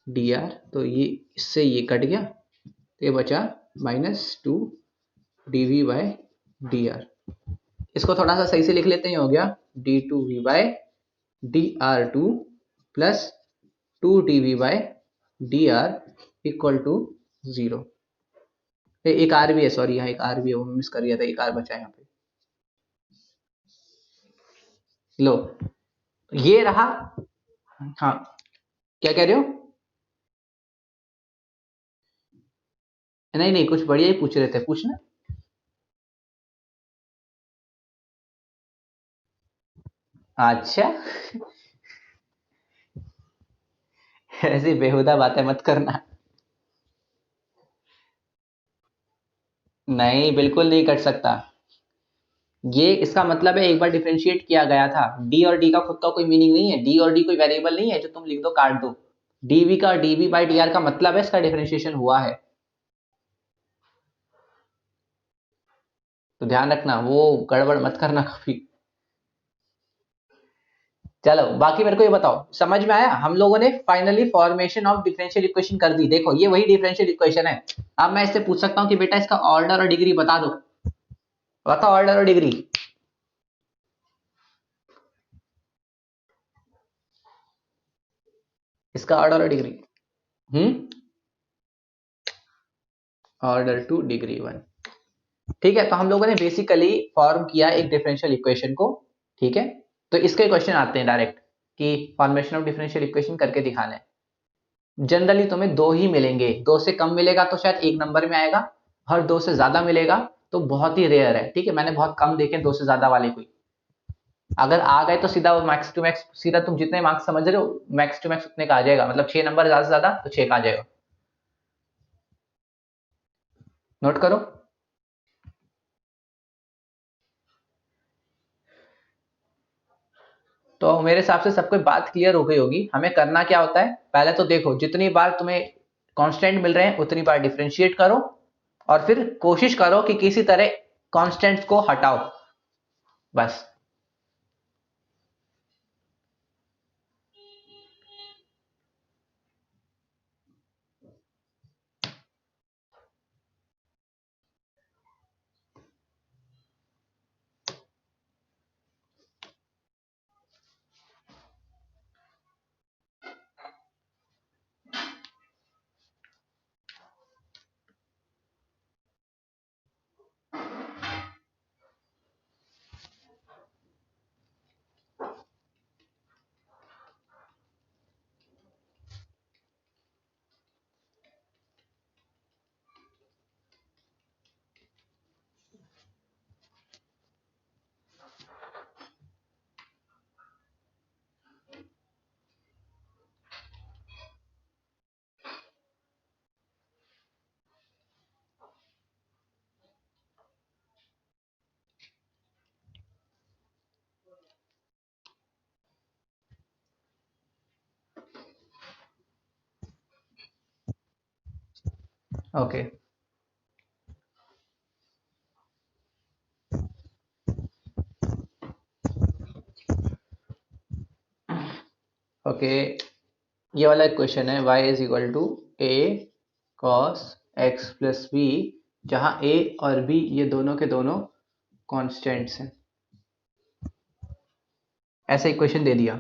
[SPEAKER 1] D r, तो ये इससे ये कट गया, तो ये बचा -2 d v by D r. इसको थोड़ा सा सही से लिख लेते हैं, हो गया D two we by D R two plus 2 d v by D r equal to 0। एक आर भी है, सॉरी यहाँ एक आर भी है, वो मिस कर गया था, एक आर बचा है यहाँ पे। लो ये रहा। हाँ, क्या कह रहे हो? नहीं नहीं, कुछ बढ़िया ही पूछ रहे थे, पूछना। अच्छा ऐसी बेहुदा बातें मत करना। नहीं, बिल्कुल नहीं कट सकता। ये इसका मतलब है एक बार डिफरेंशिएट किया गया था। डी और डी का खुद का कोई मीनिंग नहीं है, डी और डी कोई वेरिएबल नहीं है जो तुम लिख दो काट दो। डीवी का डीवी बाई डी आर का मतलब है इसका डिफरेंशिएशन हुआ है, तो ध्यान रखना, वो गड़बड़ मत करना कभी। चलो बाकी मेरे को ये बताओ, समझ में आया? हम लोगों ने finally formation of differential equation कर दी। देखो ये वही डिफरेंशियल इक्वेशन है। अब मैं इससे पूछ सकता हूँ कि बेटा इसका ऑर्डर और डिग्री बता दो, बताओ ऑर्डर और डिग्री। इसका ऑर्डर और डिग्री, ऑर्डर टू डिग्री 1। ठीक है, तो हम लोगों ने बेसिकली फॉर्म किया एक डिफरेंशियल इक्वेशन को। ठीक है, तो इसके क्वेश्चन आते हैं डायरेक्ट कि फॉर्मेशन ऑफ डिफरेंशियल इक्वेशन करके दिखाना है। जनरली तुम्हें दो ही मिलेंगे, दो से कम मिलेगा तो शायद एक नंबर में आएगा, और दो से ज्यादा मिलेगा तो बहुत ही रेयर है। ठीक है, मैंने बहुत कम देखे दो से ज्यादा वाले कोई। अगर आ गए तो सीधा मैक्स टू मैक्स, सीधा तुम जितने मार्क्स समझ रहे हो मैक्स टू मैक्स उतने का आ जाएगा, मतलब 6 नंबर ज्यादा से ज्यादा तो 6 का आ जाएगा। नोट करो। तो मेरे हिसाब से सबको बात क्लियर हो गई होगी। हमें करना क्या होता है, पहले तो देखो जितनी बार तुम्हें कांस्टेंट मिल रहे हैं उतनी बार डिफरेंशिएट करो, और फिर कोशिश करो कि किसी तरह कांस्टेंट्स को हटाओ, बस। ओके ओके, ये वाला क्वेश्चन है y is equal to a cos x plus b, जहां a और b ये दोनों के दोनों कॉन्स्टेंट्स हैं। ऐसा इक्वेशन दे दिया,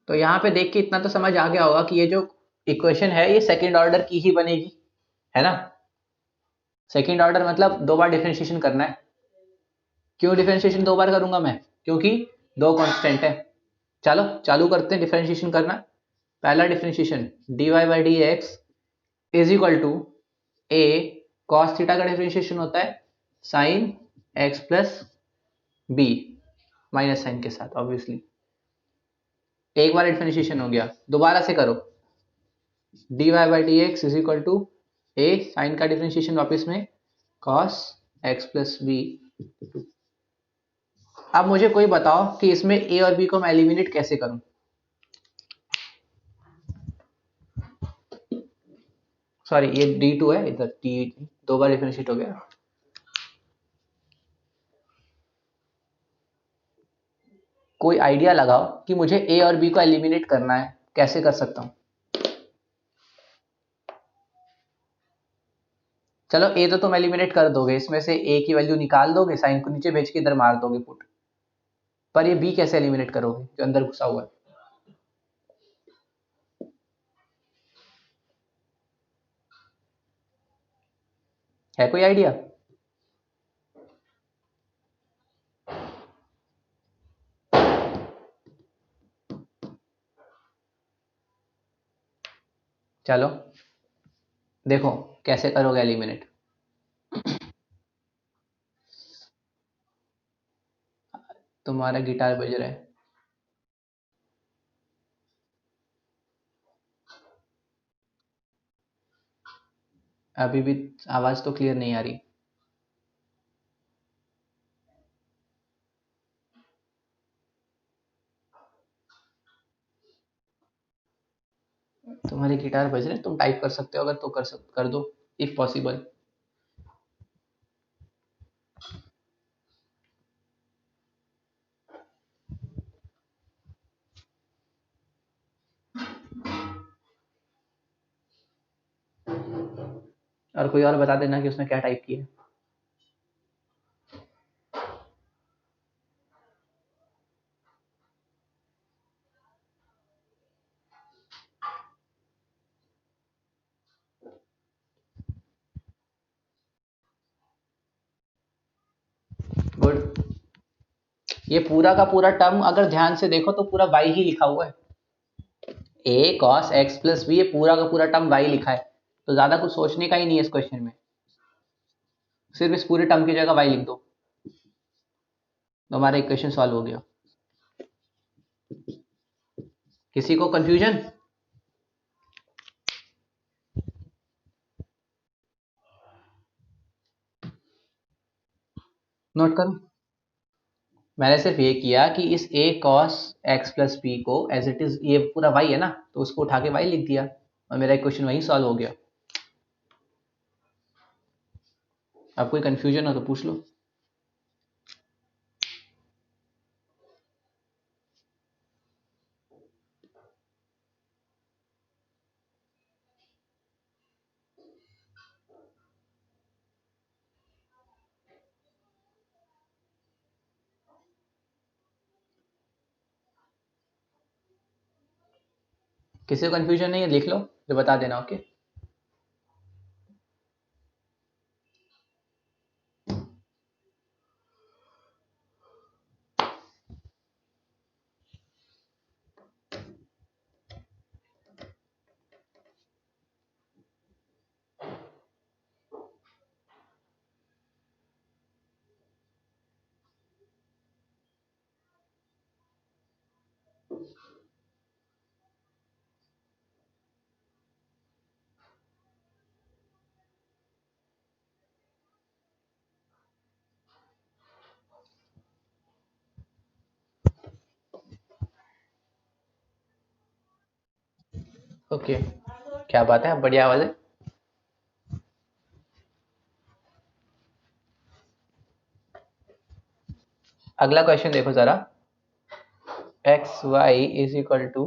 [SPEAKER 1] तो यहाँ पे देख के इतना तो समझ आ गया होगा कि ये जो इक्वेशन है ये सेकंड ऑर्डर की ही बनेगी, है ना। सेकंड ऑर्डर मतलब दो बार डिफरेंशिएशन करना है। क्यों डिफरेंशिएशन दो बार करूंगा मैं? क्योंकि दो कांस्टेंट है। चलो चालू करते हैं डिफरेंशिएशन करना। पहला differentiation dy by D x is equal to a cos theta का डिफरेंशिएशन होता है sine x plus b minus sine के साथ ऑब्वियसली। एक बार डिफरेंशिएशन हो गया, दोबारा से करो dy by D x is equal to a sine का डिफरेंशिएशन वापस में कॉस एक्स प्लस बी। अब मुझे कोई बताओ कि इसमें ए और बी को मैं एलिमिनेट कैसे करूं। सॉरी ये d2 है, इधर डी दो बार डिफरेंशिएट हो गया। कोई आइडिया लगाओ कि मुझे ए और बी को एलिमिनेट करना है, कैसे कर सकता हूं। चलो ए तो तुम एलिमिनेट कर दोगे, इसमें से ए की वैल्यू निकाल दोगे, साइन को नीचे भेज के इधर मार दोगे पुट, पर ये बी कैसे एलिमिनेट करोगे जो अंदर घुसा हुआ है कोई आइडिया। चलो देखो कैसे करोगे एलिमिनेट। तुम्हारा गिटार बज रहा है। अभी भी आवाज तो क्लियर नहीं आ रही। तुम्हारे गिटार बज रहे हैं, तुम टाइप कर सकते हो अगर तो कर दो इफ पॉसिबल। और कोई और बता देना कि उसने क्या टाइप किया। गुड। ये पूरा का पूरा टर्म अगर ध्यान से देखो तो पूरा वाई ही लिखा हुआ है। ए कॉस एक्स प्लस बी, ये पूरा का पूरा टर्म वाई लिखा है, तो ज्यादा कुछ सोचने का ही नहीं है इस क्वेश्चन में। सिर्फ इस पूरे टर्म की जगह वाई लिख दो तो हमारा इक्वेशन सॉल्व हो गया। किसी को कंफ्यूजन। नोट करो, मैंने सिर्फ ये किया कि इस ए कॉस एक्स प्लस बी को एज इट इज, ये पूरा वाई है ना, तो उसको उठा के वाई लिख दिया और मेरा इक्वेशन वहीं सॉल्व हो गया। अब कोई कंफ्यूजन हो तो पूछ लो। किसी को कंफ्यूजन नहीं है लिख लो, तो बता देना। ओके ओके, क्या बात है, बढ़िया आवाज है। अगला क्वेश्चन देखो जरा। X Y is equal to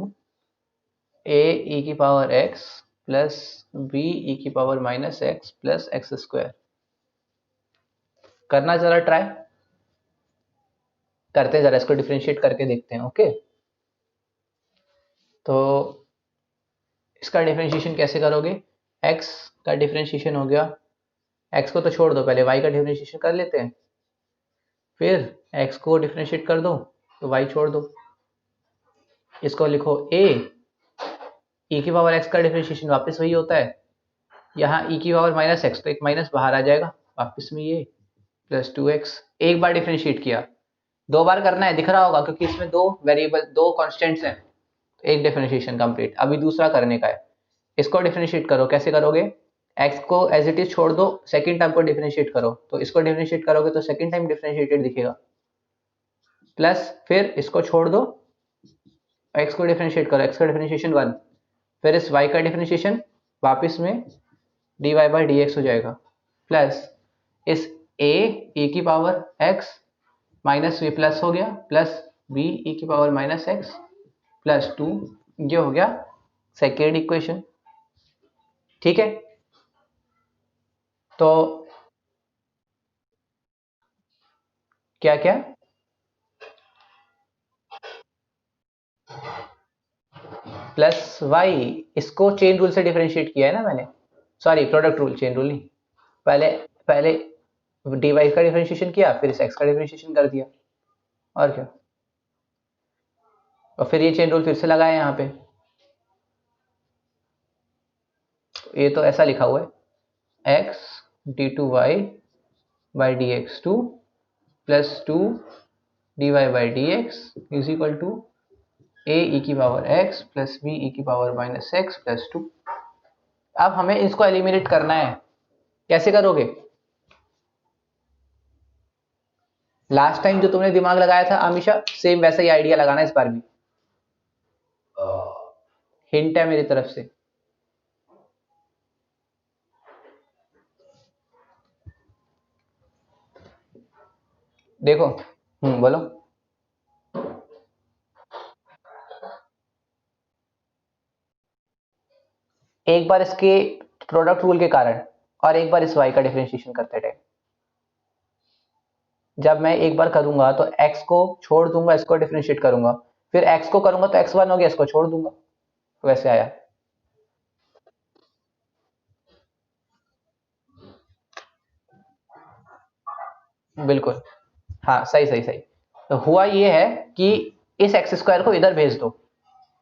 [SPEAKER 1] A E की power X plus B E की power minus x plus x square. करना जरा ट्राई, करते हैं जरा, इसको डिफरेंशिएट करके देखते हैं। ओके तो इसका डिफरेंशिएशन कैसे करोगे। x का डिफरेंशिएशन हो गया, x को तो छोड़ दो, पहले y का डिफरेंशिएशन कर लेते हैं, फिर x को डिफरेंशिएट कर दो तो y छोड़ दो। इसको लिखो a, e की पावर x का डिफरेंशिएशन वापस वही होता है यहाँ e की पावर माइनस एक्स, तो एक माइनस बाहर आ जाएगा वापस में, ये प्लस 2x। एक बार डिफ्रेंशिएट किया, दो बार करना है, दिख रहा होगा क्योंकि इसमें दो वेरिएबल, दो कॉन्स्टेंट्स हैं। एक डिफरेंशिएशन कंप्लीट। अभी दूसरा करने का है, इसको डिफरेंशिएट करो। कैसे करोगे? x को एज इट इज छोड़ दो, सेकंड टर्म को डिफरेंशिएट करो, तो इसको डिफरेंशिएट करोगे तो सेकंड टाइम डिफरेंशिएटेड दिखेगा, प्लस फिर इसको छोड़ दो, x को डिफरेंशिएट करो, x का डिफरेंशिएशन 1, फिर इस y का डिफरेंशिएशन वापस में dy बाई डी एक्स हो जाएगा, प्लस इस a e की power x minus v plus हो गया, प्लस b e की पावर माइनस एक्स प्लस 2, ये हो गया सेकेंड इक्वेशन। ठीक है, तो क्या क्या प्लस वाई, इसको चेन रूल से डिफरेंशिएट किया है ना मैंने, sorry product rule, chain rule नहीं। पहले पहले डी वाई का डिफरेंशिएशन किया, फिर इस एक्स का डिफरेंशिएशन कर दिया, और क्या। और फिर ये चेन रूल फिर से लगाया यहाँ पे, ये तो ऐसा लिखा हुआ है X D two Y by D X two plus 2 D Y by D x is equal to A E की power X plus B E की पावर माइनस एक्स प्लस 2। अब हमें इसको एलिमिनेट करना है, कैसे करोगे? लास्ट टाइम जो तुमने दिमाग लगाया था अमीशा, सेम वैसा ही आइडिया लगाना इस बार भी, हिंट है मेरी तरफ से। देखो, बोलो। एक बार इसके प्रोडक्ट रूल के कारण, और एक बार इस y का डिफरेंशिएशन करते टाइम। जब मैं एक बार करूंगा तो x को छोड़ दूंगा, इसको डिफरेंशिएट करूंगा, फिर x को करूंगा तो x1 हो गया, इसको छोड़ दूंगा, तो वैसे आया। बिल्कुल, हाँ सही सही सही। तो हुआ ये है कि इस एक्स स्क्वायर को इधर भेज दो,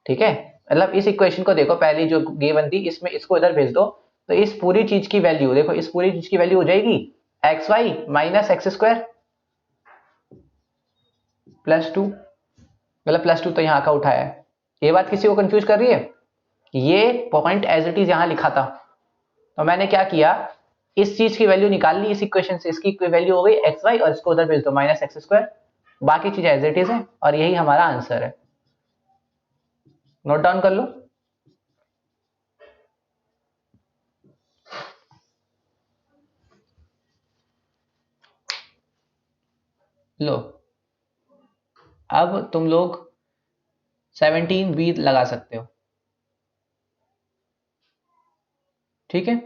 [SPEAKER 1] ठीक है, मतलब इस इक्वेशन को देखो, पहली जो गिवन थी इसमें इसको इधर भेज दो, तो इस पूरी चीज की वैल्यू देखो, इस पूरी चीज की वैल्यू हो जाएगी x y minus x square plus 2, मतलब प्लस 2 तो यहाँ का उठाया है। ये बात किसी को कंफ्यूज कर रही है? ये पॉइंट एज इट इज यहाँ लिखा था, तो मैंने क्या किया, इस चीज की वैल्यू निकाल ली इस इक्वेशन से, इसकी वैल्यू हो गई एक्स वाई, और इसको उधर भेज दो माइनस एक्स स्क्वायर, बाकी चीज एज इट इज है, और यही हमारा आंसर है। नोट डाउन कर लो। लो, अब तुम लोग 17 बी लगा सकते हो, ठीक है।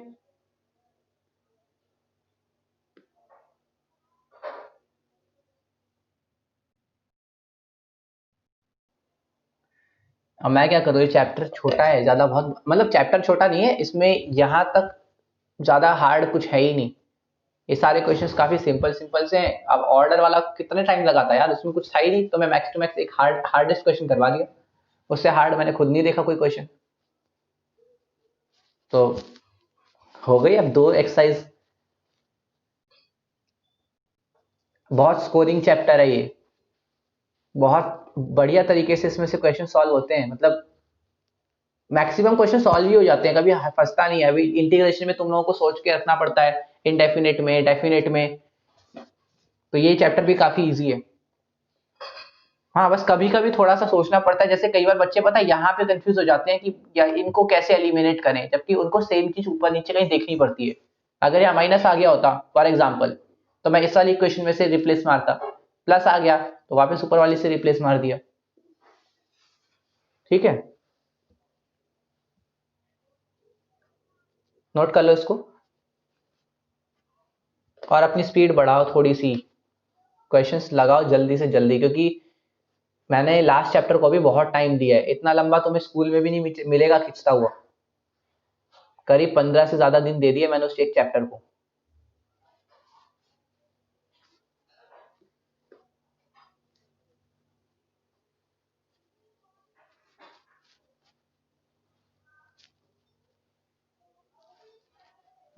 [SPEAKER 1] अब मैं क्या करूँ, ये चैप्टर छोटा है ज्यादा, बहुत मतलब चैप्टर छोटा नहीं है, इसमें यहाँ तक ज्यादा हार्ड कुछ है ही नहीं, ये सारे क्वेश्चंस काफी सिंपल सिंपल से हैं। अब ऑर्डर वाला कितने टाइम लगाता है यार, उसमें कुछ था ही नहीं, तो मैं मैक्स टू मैक्स एक हार्डेस्ट क्वेश्चन करवा दिया, उससे हार्ड मैंने खुद नहीं देखा कोई क्वेश्चन। तो हो गई अब दो एक्सरसाइज। बहुत स्कोरिंग चैप्टर है ये, बहुत बढ़िया तरीके से इसमें से क्वेश्चन सॉल्व होते हैं, मतलब मैक्सिमम क्वेश्चन सॉल्व ही हो जाते हैं, कभी फंसता नहीं है। अभी इंटीग्रेशन में तुम लोगों को सोच के रखना पड़ता है, इनडेफिनेट में, डेफिनेट में, तो ये चैप्टर भी काफी इजी है। हाँ, बस कभी कभी थोड़ा सा सोचना पड़ता है, जैसे कई बार बच्चे पता है यहाँ पे कंफ्यूज हो जाते हैं कि या इनको कैसे एलिमिनेट करें, जबकि उनको सेम चीज ऊपर नीचे कहीं देखनी पड़ती है। अगर यहाँ माइनस आ गया होता फॉर एग्जाम्पल, तो मैं इस वाली इक्वेशन में से रिप्लेस मारता, प्लस आ गया तो वापस ऊपर वाली से रिप्लेस मार दिया, ठीक है। नोट कर लो इसको, और अपनी स्पीड बढ़ाओ थोड़ी सी, क्वेश्चंस लगाओ जल्दी से जल्दी, क्योंकि मैंने लास्ट चैप्टर को भी बहुत टाइम दिया है, इतना लंबा तुम्हें स्कूल में भी नहीं मिलेगा खिंचता हुआ, करीब 15 से ज्यादा दिन दे दिए मैंने उस एक चैप्टर को।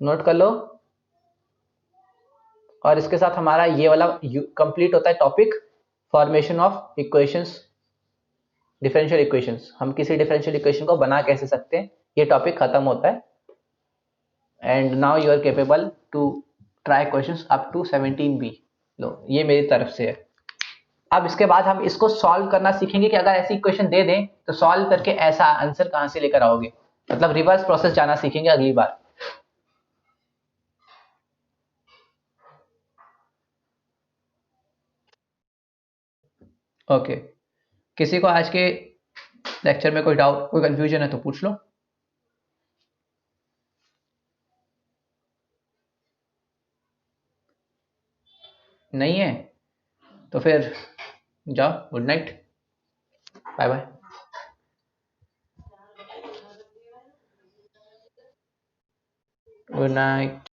[SPEAKER 1] नोट कर लो। और इसके साथ हमारा ये वाला कंप्लीट होता है topic, formation of equations, differential equations. हम किसी डिफरेंशियल इक्वेशन को बना कैसे सकते हैं, ये टॉपिक खत्म होता है। And now you are capable to try questions up to 17B। लो ये मेरी तरफ से है। अब इसके बाद हम इसको सॉल्व करना सीखेंगे कि अगर ऐसी इक्वेशन दे दें तो सॉल्व करके ऐसा आंसर कहां से लेकर आओगे, मतलब रिवर्स प्रोसेस जाना सीखेंगे अगली बार। ओके, किसी को आज के लेक्चर में कोई डाउट, कोई कंफ्यूजन है तो पूछ लो। नहीं है तो फिर जाओ, good night, bye bye. Good night.